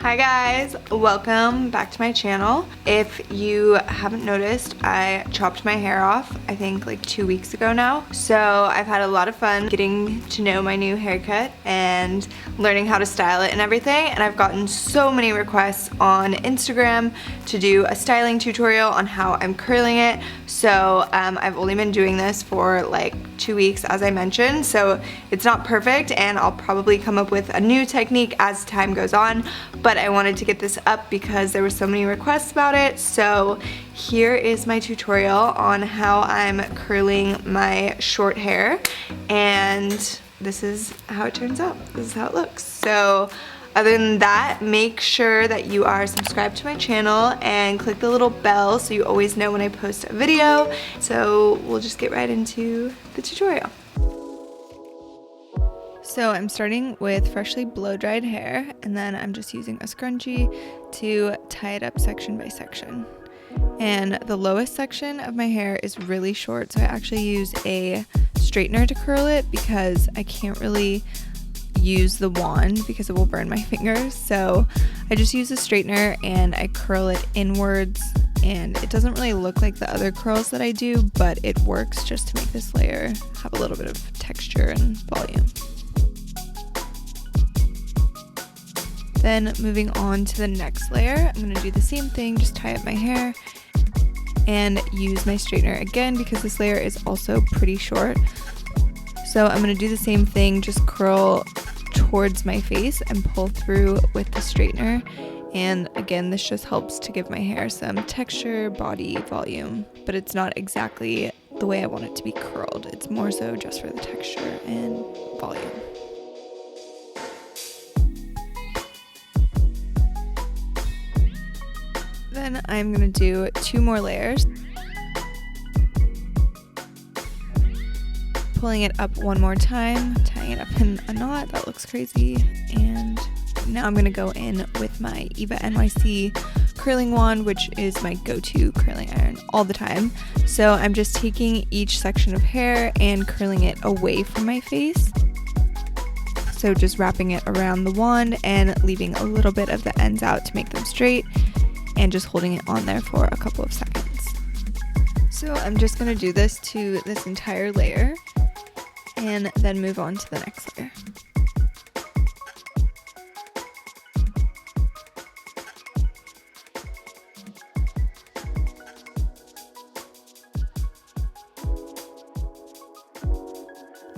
Hi guys, welcome back to my channel. If you haven't noticed, I chopped my hair off, I think like 2 weeks ago now. So I've had a lot of fun getting to know my new haircut and learning how to style it and everything. And I've gotten so many requests on Instagram to do a styling tutorial on how I'm curling it. So I've only been doing this for like 2 weeks, as I mentioned, so it's not perfect, and I'll probably come up with a new technique as time goes on, but I wanted to get this up because there were so many requests about it. So here is my tutorial on how I'm curling my short hair, and this is how it turns out. This is how it looks. So other than that, make sure that you are subscribed to my channel and click the little bell so you always know when I post a video. So we'll just get right into the tutorial. So I'm starting with freshly blow-dried hair, and then I'm just using a scrunchie to tie it up section by section. And the lowest section of my hair is really short, so I actually use a straightener to curl it because I can't really use the wand because it will burn my fingers. So I just use a straightener and I curl it inwards, and it doesn't really look like the other curls that I do, but it works just to make this layer have a little bit of texture and volume. Then moving on to the next layer, I'm going to do the same thing, just tie up my hair and use my straightener again because this layer is also pretty short. So I'm going to do the same thing, just curl towards my face and pull through with the straightener. And again, this just helps to give my hair some texture, body, volume, but it's not exactly the way I want it to be curled. It's more so just for the texture and volume. Then I'm going to do 2 more layers. Pulling it up one more time, tying it up in a knot. That looks crazy. And now I'm going to go in with my Eva NYC curling wand, which is my go-to curling iron all the time. So I'm just taking each section of hair and curling it away from my face. So just wrapping it around the wand and leaving a little bit of the ends out to make them straight, and just holding it on there for a couple of seconds. So I'm just going to do this to this entire layer and then move on to the next layer.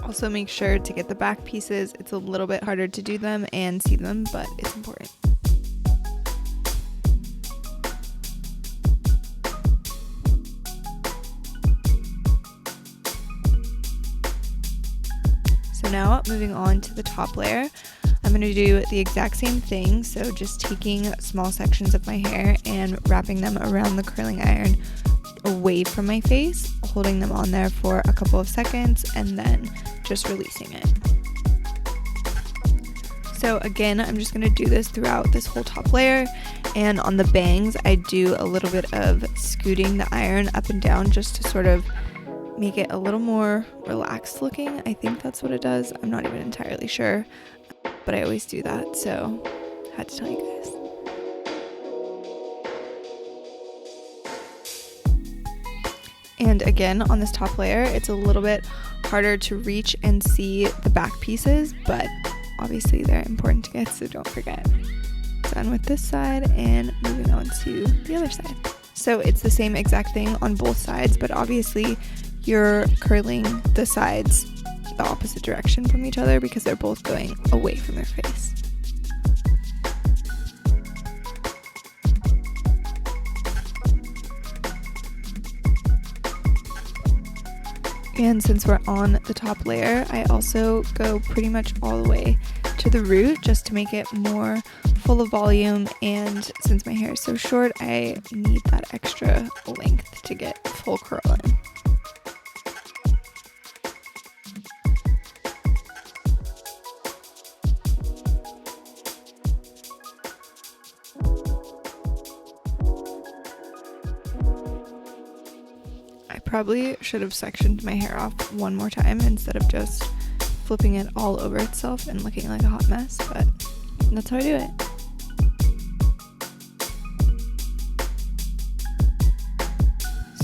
Also make sure to get the back pieces. It's a little bit harder to do them and see them, but it's important. So now moving on to the top layer, I'm going to do the exact same thing. So just taking small sections of my hair and wrapping them around the curling iron away from my face, holding them on there for a couple of seconds and then just releasing it. So again, I'm just going to do this throughout this whole top layer, and on the bangs I do a little bit of scooting the iron up and down just to sort of make it a little more relaxed looking. I think that's what it does. I'm not even entirely sure, but I always do that, so I had to tell you guys. And again, on this top layer, it's a little bit harder to reach and see the back pieces, but obviously they're important to get, so don't forget. Done with this side and moving on to the other side. So it's the same exact thing on both sides, but obviously you're curling the sides the opposite direction from each other because they're both going away from their face. And since we're on the top layer, I also go pretty much all the way to the root just to make it more full of volume, and since my hair is so short, I need that extra length to get full curl in. Probably should have sectioned my hair off one more time instead of just flipping it all over itself and looking like a hot mess, but that's how I do it.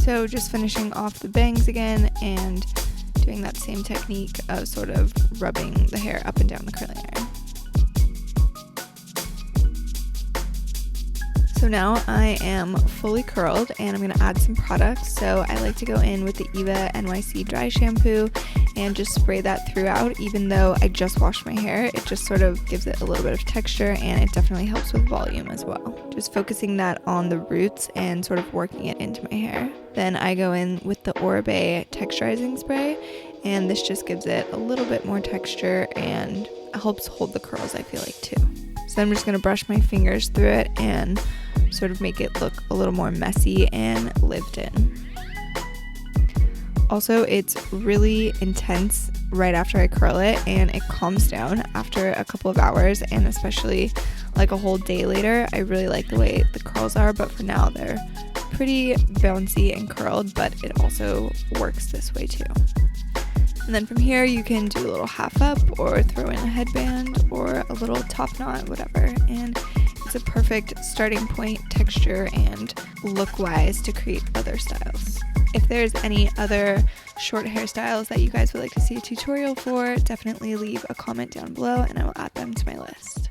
So just finishing off the bangs again and doing that same technique of sort of rubbing the hair up and down the curling iron. So now I am fully curled and I'm going to add some products. So I like to go in with the Eva NYC dry shampoo and just spray that throughout. Even though I just washed my hair, it just sort of gives it a little bit of texture and it definitely helps with volume as well. Just focusing that on the roots and sort of working it into my hair. Then I go in with the Oribe texturizing spray, and this just gives it a little bit more texture and helps hold the curls, I feel like, too. So I'm just going to brush my fingers through it and sort of make it look a little more messy and lived in. Also, it's really intense right after I curl it, and it calms down after a couple of hours, and especially like a whole day later. I really like the way the curls are, but for now they're pretty bouncy and curled, but it also works this way too. And then from here you can do a little half up or throw in a headband or a little top knot, whatever, and it's a perfect starting point, texture and look wise to create other styles. If there's any other short hairstyles that you guys would like to see a tutorial for, definitely leave a comment down below and I will add them to my list.